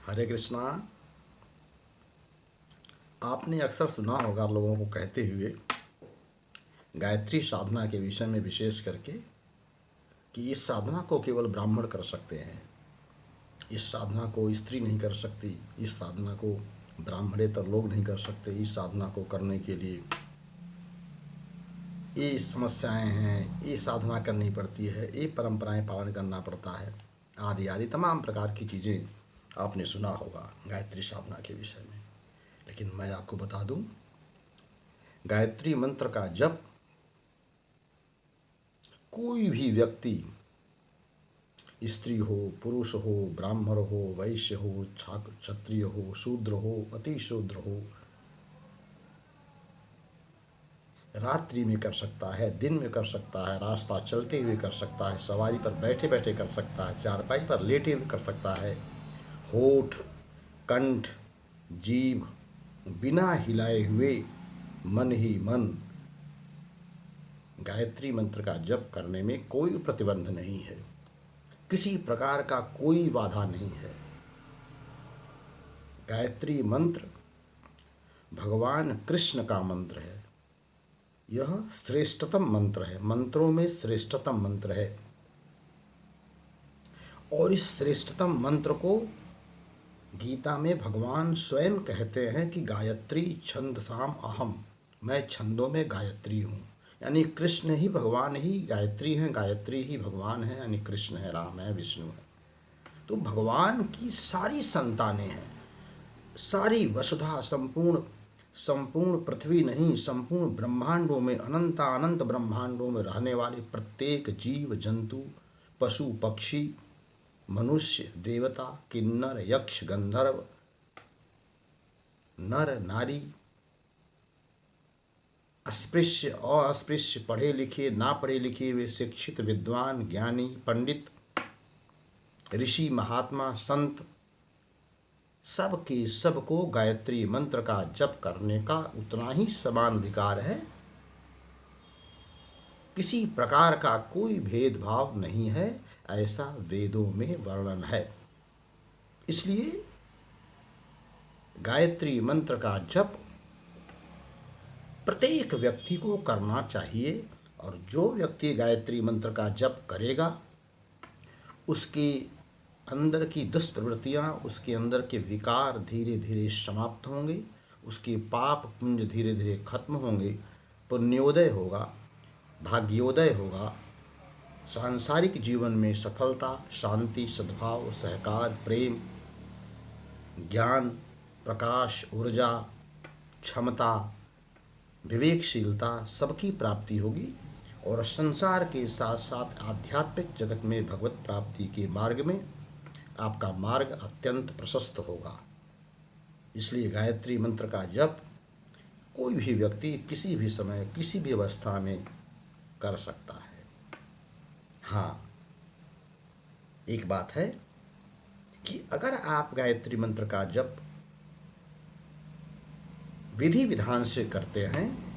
हरे कृष्णा। आपने अक्सर सुना होगा लोगों को कहते हुए गायत्री साधना के विषय में, विशेष करके कि इस साधना को केवल ब्राह्मण कर सकते हैं, इस साधना को स्त्री नहीं कर सकती, इस साधना को ब्राह्मणेतर लोग नहीं कर सकते, इस साधना को करने के लिए ये समस्याएं हैं, ये साधना करनी पड़ती है, ये परंपराएं पालन करना पड़ता है, आदि आदि तमाम प्रकार की चीज़ें आपने सुना होगा गायत्री साधना के विषय में। लेकिन मैं आपको बता दूं, गायत्री मंत्र का जप कोई भी व्यक्ति, स्त्री हो, पुरुष हो, ब्राह्मण हो, वैश्य हो, क्षत्रिय हो, शूद्र हो, अति शूद्र हो, रात्रि में कर सकता है, दिन में कर सकता है, रास्ता चलते हुए कर सकता है, सवारी पर बैठे बैठे कर सकता है, चारपाई पर लेटे हुए कर सकता है। होठ, कंठ, जीभ बिना हिलाए हुए मन ही मन गायत्री मंत्र का जप करने में कोई प्रतिबंध नहीं है, किसी प्रकार का कोई बाधा नहीं है। गायत्री मंत्र भगवान कृष्ण का मंत्र है, यह श्रेष्ठतम मंत्र है, मंत्रों में श्रेष्ठतम मंत्र है। और इस श्रेष्ठतम मंत्र को गीता में भगवान स्वयं कहते हैं कि गायत्री छंदसाम अहम, मैं छंदों में गायत्री हूँ। यानी कृष्ण ही भगवान ही गायत्री हैं, गायत्री ही भगवान है, यानी कृष्ण है, राम है, विष्णु है। तो भगवान की सारी संतानें हैं, सारी वसुधा, संपूर्ण संपूर्ण पृथ्वी नहीं, संपूर्ण ब्रह्मांडों में, अनंत ब्रह्मांडों में रहने वाले प्रत्येक जीव जंतु, पशु पक्षी, मनुष्य, देवता, किन्नर, यक्ष, गंधर्व, नर नारी, अस्पृश्य अस्पृश्य, पढ़े लिखे ना पढ़े लिखे, वे शिक्षित, विद्वान, ज्ञानी, पंडित, ऋषि, महात्मा, संत, सबके सबको गायत्री मंत्र का जप करने का उतना ही समान अधिकार है। किसी प्रकार का कोई भेदभाव नहीं है, ऐसा वेदों में वर्णन है। इसलिए गायत्री मंत्र का जप प्रत्येक व्यक्ति को करना चाहिए, और जो व्यक्ति गायत्री मंत्र का जप करेगा उसके अंदर की दुष्प्रवृत्तियाँ, उसके अंदर के विकार धीरे धीरे समाप्त होंगे, उसके पाप पुंज धीरे धीरे खत्म होंगे, पुण्योदय होगा, भाग्योदय होगा, सांसारिक जीवन में सफलता, शांति, सद्भाव, सहकार, प्रेम, ज्ञान, प्रकाश, ऊर्जा, क्षमता, विवेकशीलता सबकी प्राप्ति होगी, और संसार के साथ साथ आध्यात्मिक जगत में भगवत प्राप्ति के मार्ग में आपका मार्ग अत्यंत प्रशस्त होगा। इसलिए गायत्री मंत्र का जप कोई भी व्यक्ति किसी भी समय, किसी भी अवस्था में कर सकता है। हाँ, एक बात है कि अगर आप गायत्री मंत्र का जप विधि विधान से करते हैं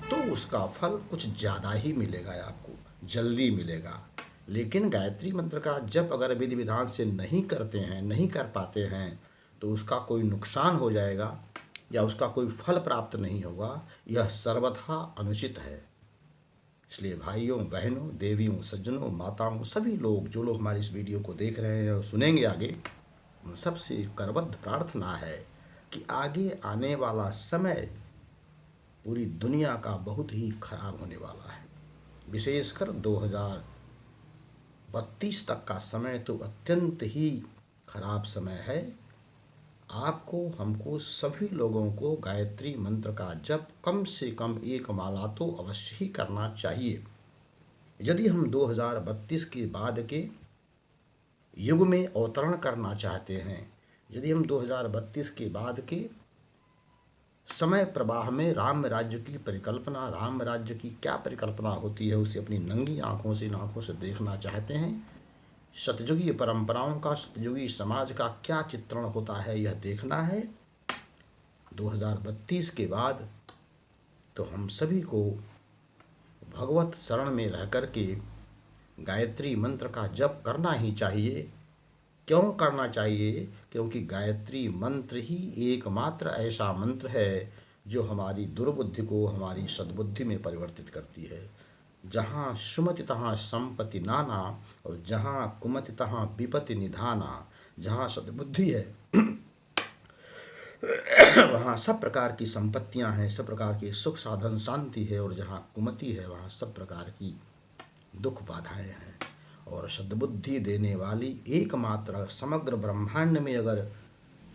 तो उसका फल कुछ ज़्यादा ही मिलेगा, आपको जल्दी मिलेगा। लेकिन गायत्री मंत्र का जप अगर विधि विधान से नहीं करते हैं, नहीं कर पाते हैं, तो उसका कोई नुकसान हो जाएगा या उसका कोई फल प्राप्त नहीं होगा, यह सर्वथा अनुचित है। इसलिए भाइयों, बहनों, देवियों, सज्जनों, माताओं, सभी लोग, जो लोग हमारी इस वीडियो को देख रहे हैं और सुनेंगे आगे, उन सबसे करबद्ध प्रार्थना है कि आगे आने वाला समय पूरी दुनिया का बहुत ही खराब होने वाला है। विशेषकर 2032 तक का समय तो अत्यंत ही खराब समय है। आपको, हमको, सभी लोगों को गायत्री मंत्र का जप कम से कम एक माला तो अवश्य ही करना चाहिए। यदि हम 2032 के बाद के युग में अवतरण करना चाहते हैं, यदि हम 2032 के बाद के समय प्रवाह में राम राज्य की परिकल्पना, राम राज्य की क्या परिकल्पना होती है, उसे अपनी नंगी आँखों से, इन आँखों से देखना चाहते हैं, सतयुगीय परंपराओं का, सतयुगीय समाज का क्या चित्रण होता है, यह देखना है 2032 के बाद, तो हम सभी को भगवत शरण में रह कर के गायत्री मंत्र का जप करना ही चाहिए। क्यों करना चाहिए? क्योंकि गायत्री मंत्र ही एकमात्र ऐसा मंत्र है जो हमारी दुर्बुद्धि को हमारी सद्बुद्धि में परिवर्तित करती है। जहाँ सुमति तहाँ संपत्ति नाना, और जहाँ कुमति तहाँ विपत्ति निधाना। जहाँ सद्बुद्धि है वहाँ सब प्रकार की संपत्तियाँ हैं, सब प्रकार की सुख साधन शांति है, और जहाँ कुमति है वहाँ सब प्रकार की दुख बाधाएं हैं। और सद्बुद्धि देने वाली एकमात्र समग्र ब्रह्मांड में अगर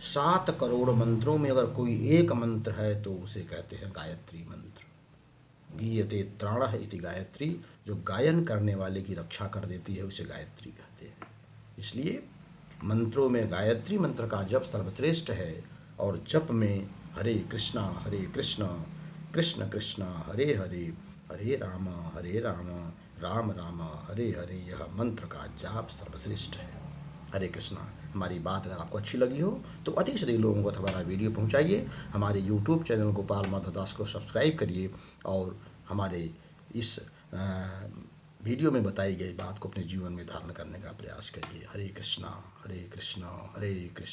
7 करोड़ मंत्रों में अगर कोई एक मंत्र है तो उसे कहते हैं गायत्री मंत्र। गीयते त्राणः इति गायत्री, जो गायन करने वाले की रक्षा कर देती है उसे गायत्री कहते हैं। इसलिए मंत्रों में गायत्री मंत्र का जप सर्वश्रेष्ठ है। और जप में हरे कृष्णा कृष्ण कृष्ण हरे हरे, हरे राम राम राम हरे हरे, यह मंत्र का जाप सर्वश्रेष्ठ है। हरे कृष्णा। हमारी बात अगर आपको अच्छी लगी हो तो अधिक से अधिक लोगों को हमारा वीडियो पहुंचाइए। हमारे यूट्यूब चैनल गोपाल माधव दास को सब्सक्राइब करिए, और हमारे इस वीडियो में बताई गई बात को अपने जीवन में धारण करने का प्रयास करिए। हरे कृष्णा हरे कृष्णा हरे कृष्णा।